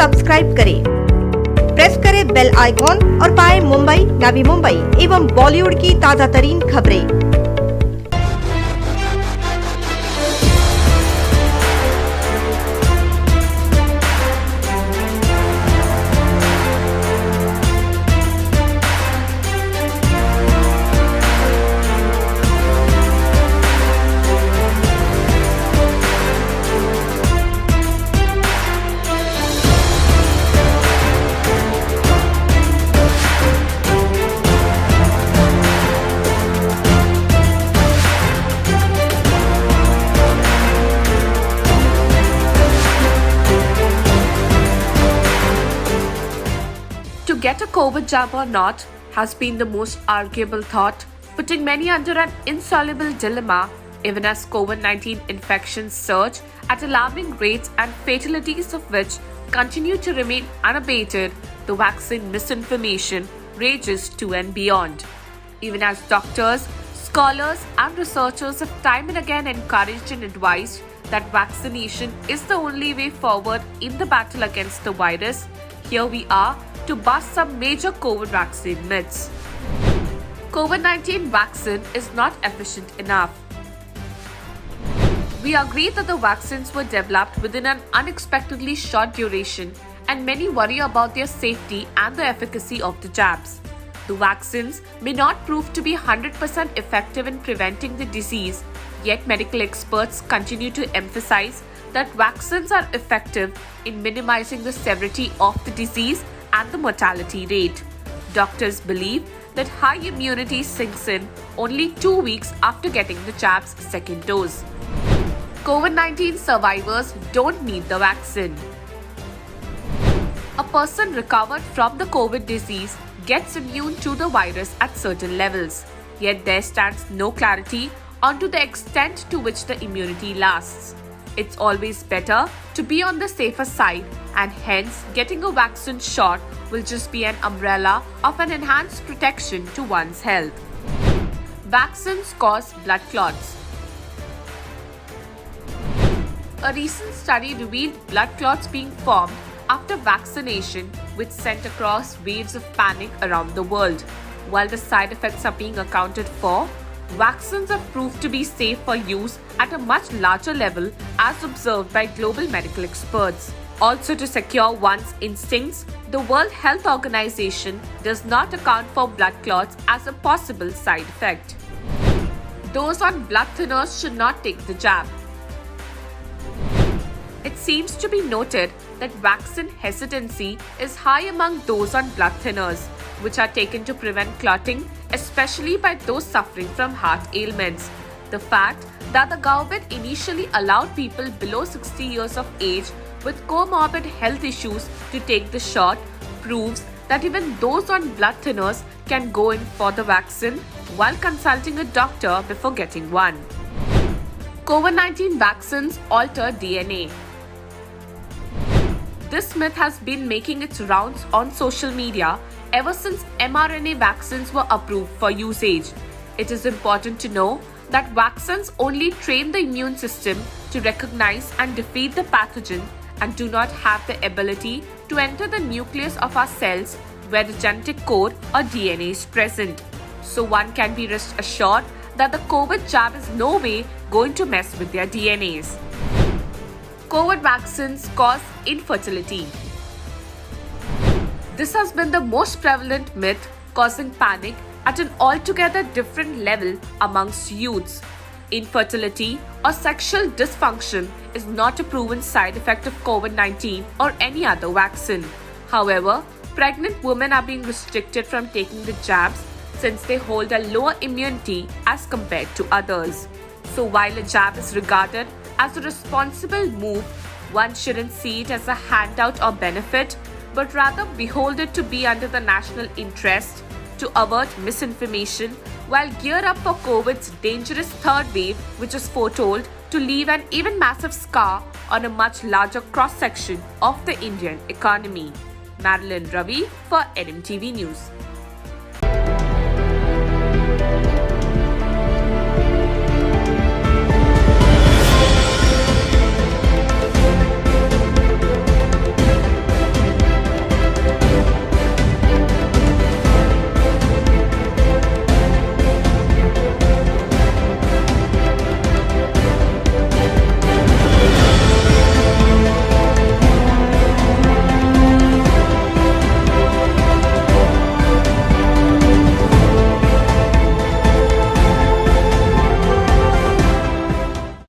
Subscribe करें, press करें bell icon और पाएं मुंबई, नवी मुंबई एवं बॉलीवुड की ताजा तरीन खबरें। To get a COVID jab or not has been the most arguable thought, putting many under an insoluble dilemma even as COVID-19 infections surge at alarming rates and fatalities of which continue to remain unabated. The vaccine misinformation rages to and beyond. Even as doctors, scholars and researchers have time and again encouraged and advised that vaccination is the only way forward in the battle against the virus, here we are to bust some major COVID vaccine myths. COVID-19 vaccine is not efficient enough. We agree that the vaccines were developed within an unexpectedly short duration, and many worry about their safety and the efficacy of the jabs. The vaccines may not prove to be 100% effective in preventing the disease, yet medical experts continue to emphasize that vaccines are effective in minimizing the severity of the disease and the mortality rate. Doctors believe that high immunity sinks in only 2 weeks after getting the jab's second dose. COVID-19 survivors don't need the vaccine. A person recovered from the COVID disease gets immune to the virus at certain levels, yet there stands no clarity onto the extent to which the immunity lasts. It's always better to be on the safer side, and hence getting a vaccine shot will just be an umbrella of an enhanced protection to one's health. Vaccines cause blood clots. A recent study revealed blood clots being formed after vaccination, which sent across waves of panic around the world. While the side effects are being accounted for, vaccines have proved to be safe for use at a much larger level as observed by global medical experts. Also, to secure one's instincts, the World Health Organization does not account for blood clots as a possible side effect. Those on blood thinners should not take the jab. It seems to be noted that vaccine hesitancy is high among those on blood thinners, which are taken to prevent clotting, especially by those suffering from heart ailments. The fact that the government initially allowed people below 60 years of age with comorbid health issues to take the shot proves that even those on blood thinners can go in for the vaccine while consulting a doctor before getting one. COVID-19 vaccines alter DNA. This myth has been making its rounds on social media ever since mRNA vaccines were approved for usage. It is important to know that vaccines only train the immune system to recognize and defeat the pathogen and do not have the ability to enter the nucleus of our cells where the genetic code or DNA is present. So one can be rest assured that the COVID jab is no way going to mess with their DNAs. COVID vaccines cause infertility. This has been the most prevalent myth, causing panic at an altogether different level amongst youths. Infertility or sexual dysfunction is not a proven side effect of COVID-19 or any other vaccine. However, pregnant women are being restricted from taking the jabs since they hold a lower immunity as compared to others. So while a jab is regarded as a responsible move, one shouldn't see it as a handout or benefit, but rather behold it to be under the national interest to avert misinformation while gear up for COVID's dangerous third wave, which is foretold to leave an even massive scar on a much larger cross-section of the Indian economy. Madeline Ravi for NMTV News.